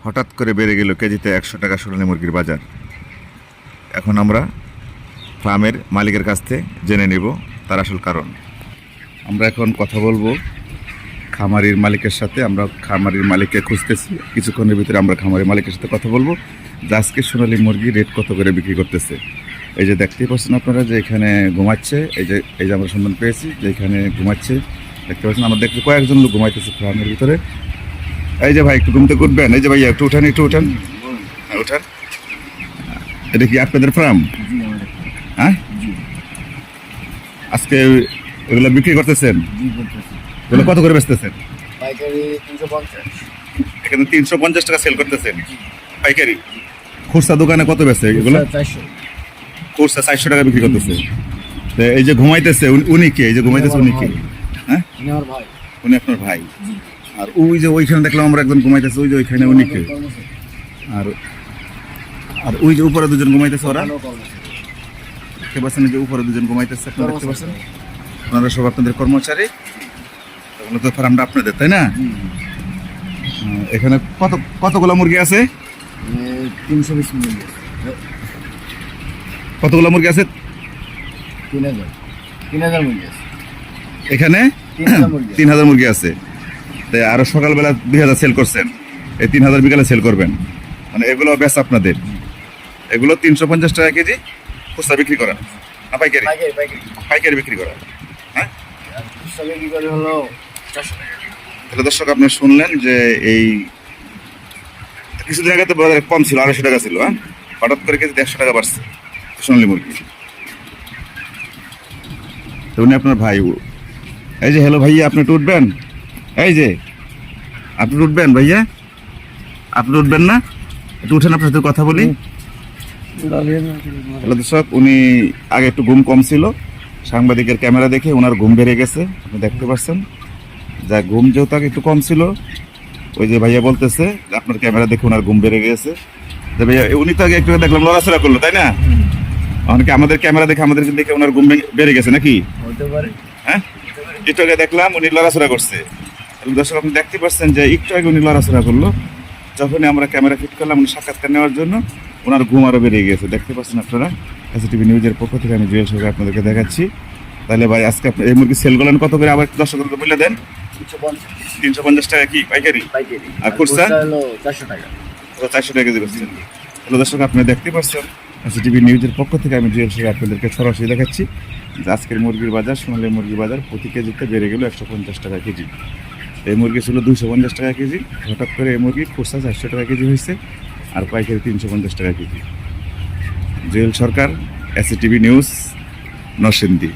হঠাৎ করে বেড়ে গেল কেজিতে 100 টাকা সোনালী মুরগির বাজার। এখন আমরা ফার্মের মালিকের কাছ থেকে জেনে নেব তার আসল কারণ। আমরা এখন কথা বলবো খামারির মালিকের সাথে। আমরা খামারির মালিককে খুঁজতেছি, কিছুক্ষণের ভিতরে আমরা খামারির মালিকের সাথে কথা বলবো যে আজকে সোনালী মুরগি রেট কত করে বিক্রি করতেছে। এই যে দেখতেই পাচ্ছেন আপনারা যে এখানে ঘুমাচ্ছে, এই যে আমরা সন্ধান পেয়েছি যে এখানে ঘুমাচ্ছে, দেখতে পাচ্ছেন। আমরা দেখতে কয়েকজন লোক ঘুমাইতেছে ফার্মের ভিতরে। এই যে ভাই একটু ঘুমতে করবেন, এই যে ভাইয়া একটু উঠান, হ্যাঁ উঠান। এটা কি আপনাদের ফার্ম? হ্যাঁ, আজকে এগুলো বিক্রি করতেছেন? এগুলো কত করে বেচতেছেন? এখানে 350 টাকা সেল করতেছেন পাইকারি। খুচরা দোকানে কত বেচে এগুলো? খুচরা 400 টাকা বিক্রি করতেছে। তো এই যে ঘুমাইতেছে উনি কে? এই যে ঘুমাইতেছে উনি কে? হ্যাঁ, উনি আপনার ভাই। আর ওই যে ওইখানে দেখলাম আমরা একজন ঘুমাইতেছে, ওই যে ওইখানে উনি কে? আর আর ওই যে উপরে দুজন ঘুমাইতেছে, ওরা দেখতে পাচ্ছেন? যে উপরে দুজন ঘুমাইতেছে, আপনারা দেখতে পাচ্ছেন? ওনারা সব আপনাদের কর্মচারী। ওগুলো তো ফার্মটা আপনাদের, তাই না? এখানে কতগুলো মুরগি আছে? 320 মুরগি। কতগুলো মুরগি আছে? 3000 মুরগি আছে এখানে। 3000 মুরগি আছে। তাই আরো সকালবেলা 2000 সেল করছেন, এই 3000 বিকালে সেল করবেন। মানে এগুলো বেশ আপনাদের। এগুলো 350 টাকা কেজি খুচরা বিক্রি করা না পাইকারি? পাইকারি বিক্রি করা। হ্যাঁ, তাহলে দর্শক আপনি শুনলেন যে এই কিছুদিন আগে তো বাজারে কম ছিল, 250 টাকা ছিল। হ্যাঁ, হঠাৎ করে কেজি 100 টাকা বাড়ছে সোনালী মুরগি। তো উনি আপনার ভাই। এই যে হ্যালো ভাইয়া, আপনি একটু উঠবেন? এই যে আপনি উঠবেন ভাইয়া? আপনি উঠবেন না? একটু উঠেন, আপনার সাথে কথা বলি। হ্যালো দর্শক, উনি আগে একটু ঘুম কম ছিল, সাংবাদিকের ক্যামেরা দেখে ওনার ঘুম বেড়ে গেছে, আপনি দেখতে পাচ্ছেন। যা ঘুম যেহেতু আগে একটু কম ছিল, ওই যে ভাইয়া বলতেছে আপনার ক্যামেরা দেখে ওনার ঘুম বেড়ে গেছে। ভাইয়া উনি তো আগে একটু দেখলাম লড়াচড়া করলো, তাই না? অনেকে আমাদের ক্যামেরা দেখে আমাদেরকে দেখে ওনার ঘুম বেড়ে গেছে নাকি? হ্যাঁ, একটু আগে দেখলাম উনি লড়াচড়া করছে। দর্শক আপনি দেখতে পাচ্ছেন যে একটু আগে উনি লড়াচড়া করলো, যখনই আমরা ক্যামেরা ফিট করলাম উনি সাক্ষাৎকার নেওয়ার জন্য, ওনার ঘুম আরও বেড়ে গেছে। দেখতে পাচ্ছেন আপনারা। এসটিভি নিউজের পক্ষ থেকে আমি জুয়েল সরকার আপনাদেরকে দেখাচ্ছি। তাহলে ভাই আজকে আপনি এই মুরগি সেল করলেন কত করে? আবার দর্শকদেরকে বলে দেন। 350 টাকা কি পাইকারি? আর খুচরা 400 টাকা। 400 টাকা কেজি করছেন। তাহলে দর্শক আপনি দেখতে পাচ্ছেন এসটিভি নিউজের পক্ষ থেকে আমি জুয়েল সরকার আপনাদেরকে সরাসরি দেখাচ্ছি যে আজকের মুরগির বাজার, সোনালী মুরগির বাজার প্রতি কেজিতে বেড়ে গেল 150 টাকা কেজি। এই মুরগি ছিল 250 টাকা কেজি, হঠাৎ করে এই মুরগি খুচরা 400 টাকা কেজি হয়েছে, আর পাইকারি 350 টাকা কেজি। জুয়েল সরকার, এসটিভি নিউজ, নরসিংদী।